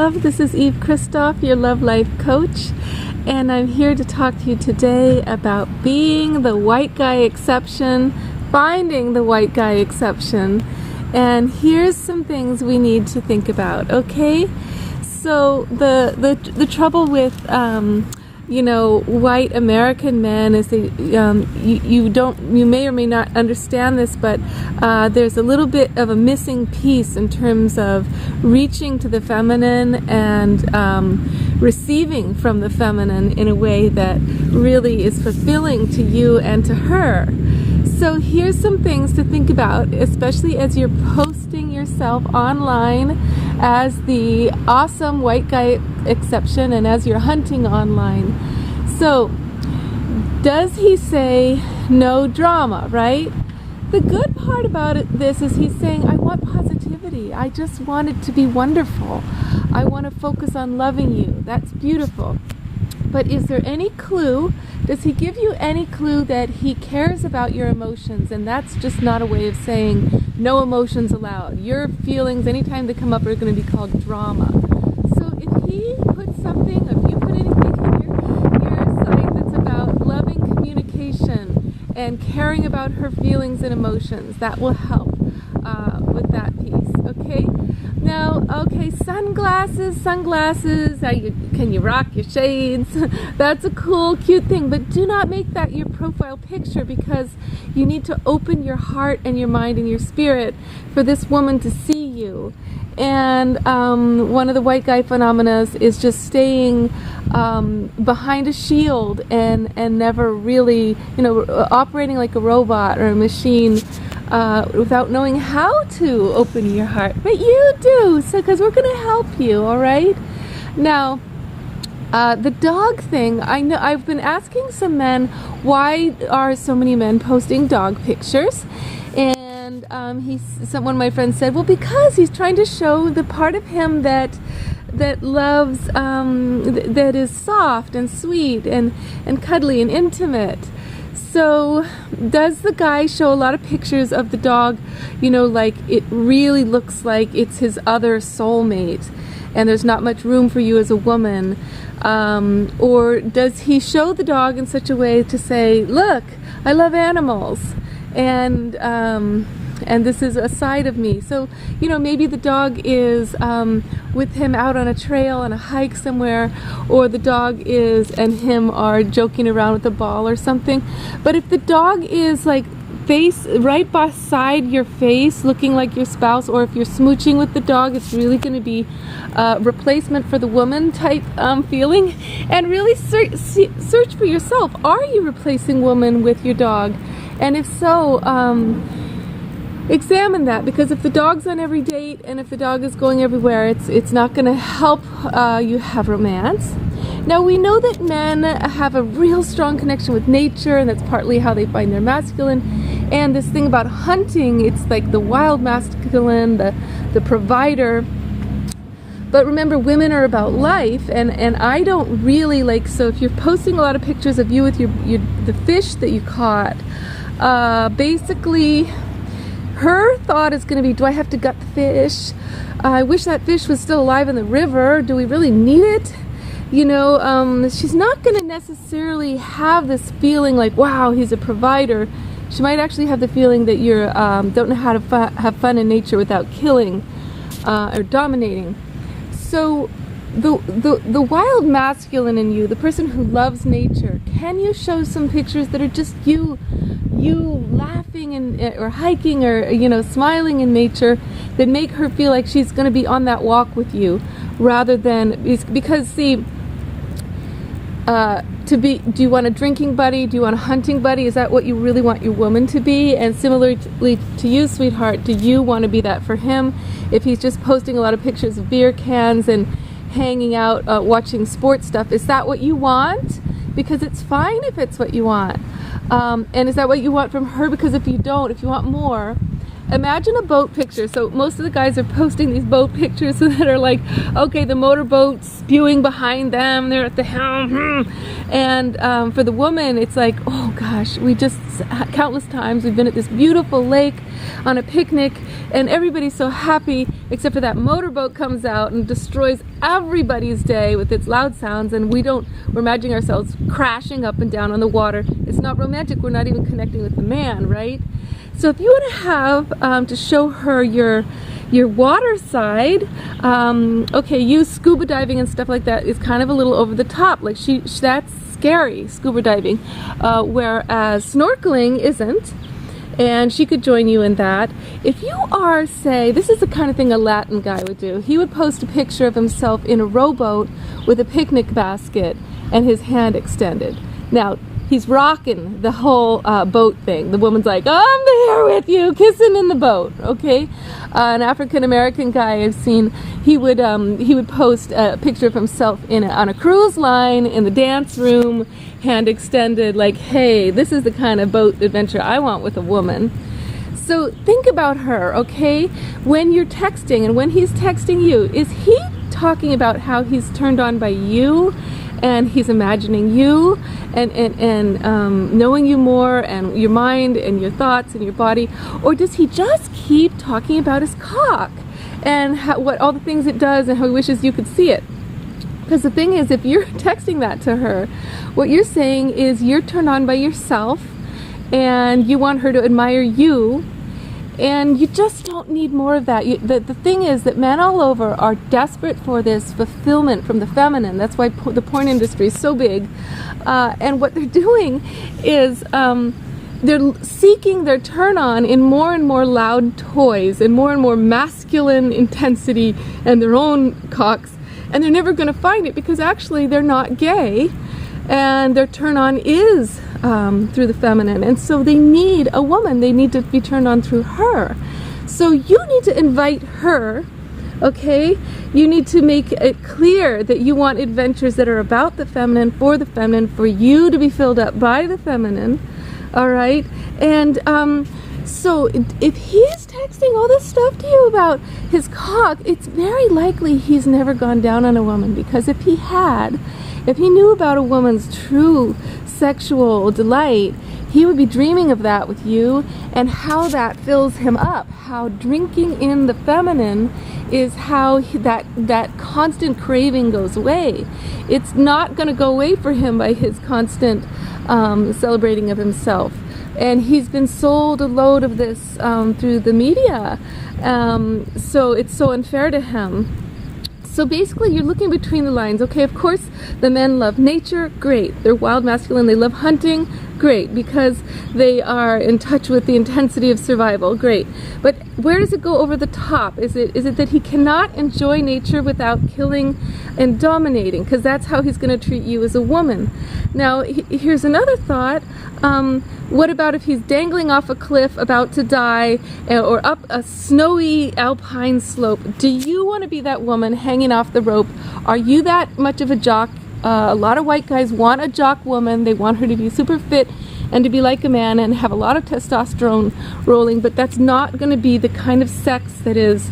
love. This is Eve your love life coach, and I'm here to talk to you today about being the white guy exception, finding the white guy exception. And here's some things we need to think about, okay? So the trouble with white American men is they you may or may not understand this, but there's a little bit of a missing piece in terms of reaching to the feminine and receiving from the feminine in a way that really is fulfilling to you and to her. So here's some things to think about, especially as you're posting yourself online as the awesome white guy exception and as you're hunting online. So, does he say no drama, right? The good part about this is he's saying, I want positivity. I just want it to be wonderful. I want to focus on loving you. That's beautiful. But is there any clue? Does he give you any clue that he cares about your emotions? And that's just not a way of saying no emotions allowed. Your feelings, anytime they come up, are going to be called drama. So if he puts something, if you put anything in your site that's about loving communication and caring about her feelings and emotions, that will help with that piece, okay? Now, okay, sunglasses, can you rock your shades? That's a cool, cute thing, but do not make that your profile picture, because you need to open your heart and your mind and your spirit for this woman to see you. And one of the white guy phenomena is just staying behind a shield and never really, operating like a robot or a machine without knowing how to open your heart. But you do, so because we're going to help you, all right? Now, the dog thing, I know I've been asking some men, why are so many men posting dog pictures? And one of my friends said, well, because he's trying to show the part of him that loves, that is soft and sweet and cuddly and intimate. So does the guy show a lot of pictures of the dog, like it really looks like it's his other soulmate and there's not much room for you as a woman? Or does he show the dog in such a way to say, look, I love animals, and this is a side of me. So, maybe the dog is with him out on a trail on a hike somewhere, or the dog and him are joking around with a ball or something. But if the dog is like face right beside your face, looking like your spouse, or if you're smooching with the dog, it's really going to be replacement for the woman type feeling. And really search for yourself. Are you replacing woman with your dog? And if so, examine that, because if the dog's on every date and if the dog is going everywhere, it's not going to help you have romance. Now, we know that men have a real strong connection with nature, and that's partly how they find their masculine. And this thing about hunting, it's like the wild masculine, the provider. But remember, women are about life, and I don't really like, so if you're posting a lot of pictures of you with the fish that you caught, basically her thought is going to be, do I have to gut the fish? I wish that fish was still alive in the river. Do we really need it? She's not going to necessarily have this feeling like, wow, he's a provider. She might actually have the feeling that you don't know how to have fun in nature without killing or dominating. So the wild masculine in you, the person who loves nature, can you show some pictures that are just you laughing or hiking or smiling in nature, that make her feel like she's going to be on that walk with you, rather than, because see, do you want a drinking buddy? Do you want a hunting buddy? Is that what you really want your woman to be? And similarly to you, sweetheart, do you want to be that for him? If he's just posting a lot of pictures of beer cans and hanging out, watching sports stuff, is that what you want? Because it's fine if it's what you want. And is that what you want from her? Because if you don't, if you want more, imagine a boat picture. So most of the guys are posting these boat pictures that are like, okay, the motorboat spewing behind them, they're at the helm, and for the woman it's like, oh gosh, we just countless times we've been at this beautiful lake on a picnic and everybody's so happy, except for that motorboat comes out and destroys everybody's day with its loud sounds, and we're imagining ourselves crashing up and down on the water. It's not romantic. We're not even connecting with the man, right? So if you want to have to show her your water side, okay, use scuba diving and stuff like that is kind of a little over the top. Like that's scary, scuba diving, whereas snorkeling isn't. And she could join you in that. If you are, say, this is the kind of thing a Latin guy would do. He would post a picture of himself in a rowboat with a picnic basket and his hand extended. Now, he's rocking the whole boat thing. The woman's like, oh, I'm there with you, kissing in the boat, okay? An African-American guy I've seen, he would post a picture of himself on a cruise line in the dance room, hand extended, like, hey, this is the kind of boat adventure I want with a woman. So think about her, okay? When you're texting and when he's texting you, is he talking about how he's turned on by you and he's imagining you and knowing you more and your mind and your thoughts and your body? Or does he just keep talking about his cock and what all the things it does and how he wishes you could see it? Because the thing is, if you're texting that to her, what you're saying is you're turned on by yourself and you want her to admire you, and you just don't need more of that. The thing is that men all over are desperate for this fulfillment from the feminine. That's why the porn industry is so big. And what they're doing is they're seeking their turn on in more and more loud toys and more masculine intensity and their own cocks. And they're never going to find it because actually they're not gay, and their turn on is through the feminine. And so they need a woman. They need to be turned on through her. So you need to invite her, okay? You need to make it clear that you want adventures that are about the feminine, for you to be filled up by the feminine, all right? And so if he's texting all this stuff to you about his cock, it's very likely he's never gone down on a woman, because if he knew about a woman's true sexual delight, he would be dreaming of that with you and how that fills him up, how drinking in the feminine is how that constant craving goes away. It's not going to go away for him by his constant celebrating of himself. And he's been sold a load of this through the media, so it's so unfair to him. So basically you're looking between the lines. Okay, of course the men love nature, great. They're wild masculine, they love hunting, great, because they are in touch with the intensity of survival, great. But where does it go over the top? Is it that he cannot enjoy nature without killing and dominating? Because that's how he's going to treat you as a woman. Now here's another thought. What about if he's dangling off a cliff about to die, or up a snowy alpine slope? Do you want to be that woman hanging off the rope? Are you that much of a jock? A lot of white guys want a jock woman. They want her to be super fit and to be like a man and have a lot of testosterone rolling, but that's not going to be the kind of sex that is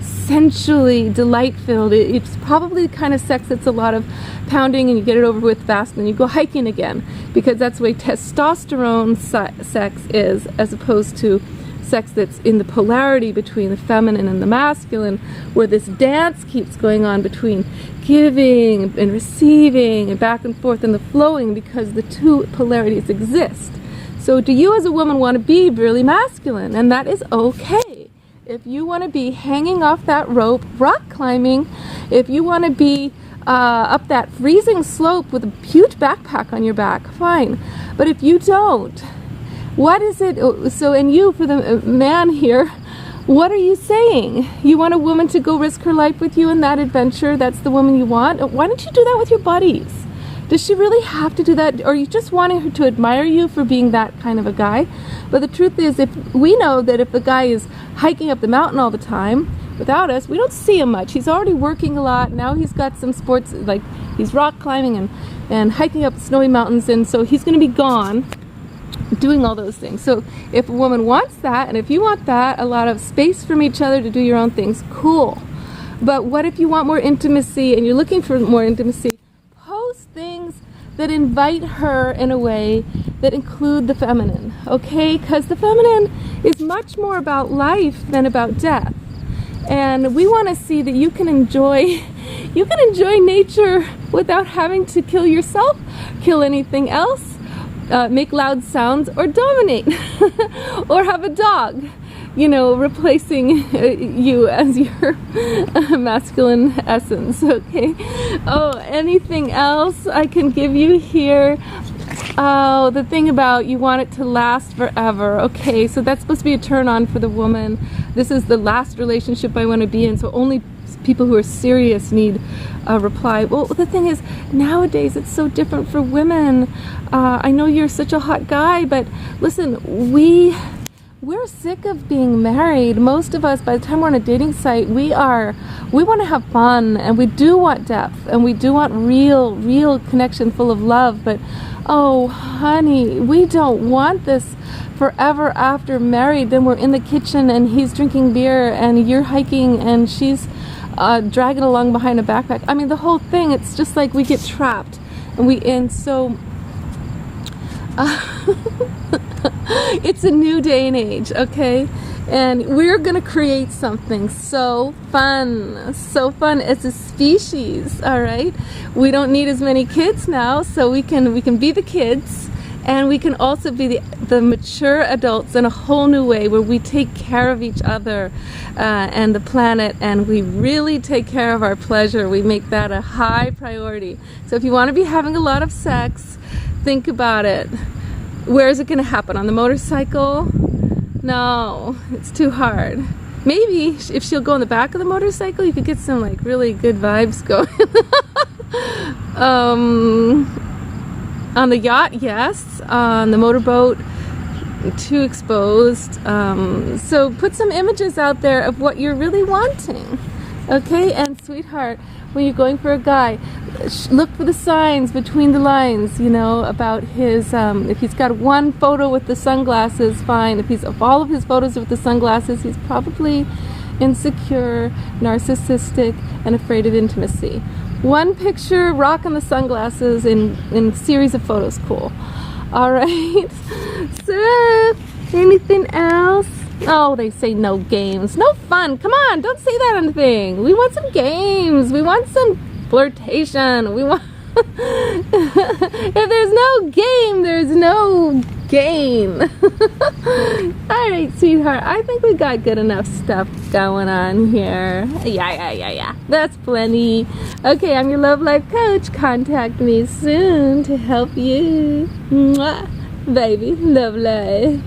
sensually delight-filled. It's probably the kind of sex that's a lot of pounding and you get it over with fast and you go hiking again, because that's the way testosterone sex is, as opposed to sex that's in the polarity between the feminine and the masculine, where this dance keeps going on between giving and receiving and back and forth and the flowing, because the two polarities exist. So do you as a woman want to be really masculine? And that is okay. If you want to be hanging off that rope, rock climbing, if you want to be up that freezing slope with a huge backpack on your back, fine. But if you don't, what is it? So, and you, for the man here, what are you saying? You want a woman to go risk her life with you in that adventure? That's the woman you want? Why don't you do that with your buddies? Does she really have to do that? Or are you just wanting her to admire you for being that kind of a guy? But the truth is, if we know that if the guy is hiking up the mountain all the time without us, we don't see him much. He's already working a lot. Now he's got some sports, like he's rock climbing and hiking up snowy mountains, and so he's going to be gone. doing all those things. So if a woman wants that, and if you want that, a lot of space from each other to do your own things, cool. But what if you want more intimacy and you're looking for more intimacy? Post things that invite her in a way that include the feminine, okay? Because the feminine is much more about life than about death. And we want to see that you can enjoy nature without having to kill yourself, kill anything else, make loud sounds, or dominate, or have a dog, replacing you as your masculine essence, okay? Oh, anything else I can give you here? Oh, the thing about you want it to last forever. Okay, so that's supposed to be a turn on for the woman. This is the last relationship I want to be in, so only people who are serious need a reply. Well, the thing is, nowadays it's so different for women. I know you're such a hot guy, but listen, we're sick of being married. Most of us, by the time we're on a dating site, we want to have fun, and we do want depth, and we do want real connection full of love. But oh honey, we don't want this forever after married. Then we're in the kitchen and he's drinking beer and you're hiking and she's dragging along behind a backpack. I mean, the whole thing, it's just like we get trapped and so it's a new day and age, okay? And we're gonna create something so fun as a species, all right? We don't need as many kids now, so we can be the kids, and we can also be the mature adults in a whole new way, where we take care of each other and the planet, and we really take care of our pleasure. We make that a high priority. So if you want to be having a lot of sex, think about it. Where is it going to happen? On the motorcycle? No, it's too hard. Maybe if she'll go on the back of the motorcycle, you could get some like really good vibes going. On the yacht, yes. On the motorboat, too exposed. So put some images out there of what you're really wanting. Okay, and sweetheart, when you're going for a guy, look for the signs between the lines, about his, if he's got one photo with the sunglasses, fine. If all of his photos are with the sunglasses, he's probably insecure, narcissistic, and afraid of intimacy. One picture, rocking the sunglasses in a series of photos, cool. All right, so anything else? Oh, they say no games, no fun. Come on, don't say that on the thing. We want some games. We want some flirtation. We want. If there's no game, there's no gain. All right, sweetheart. I think we got good enough stuff going on here. Yeah. That's plenty. Okay, I'm your love life coach. Contact me soon to help you. Mwah. Baby, love life.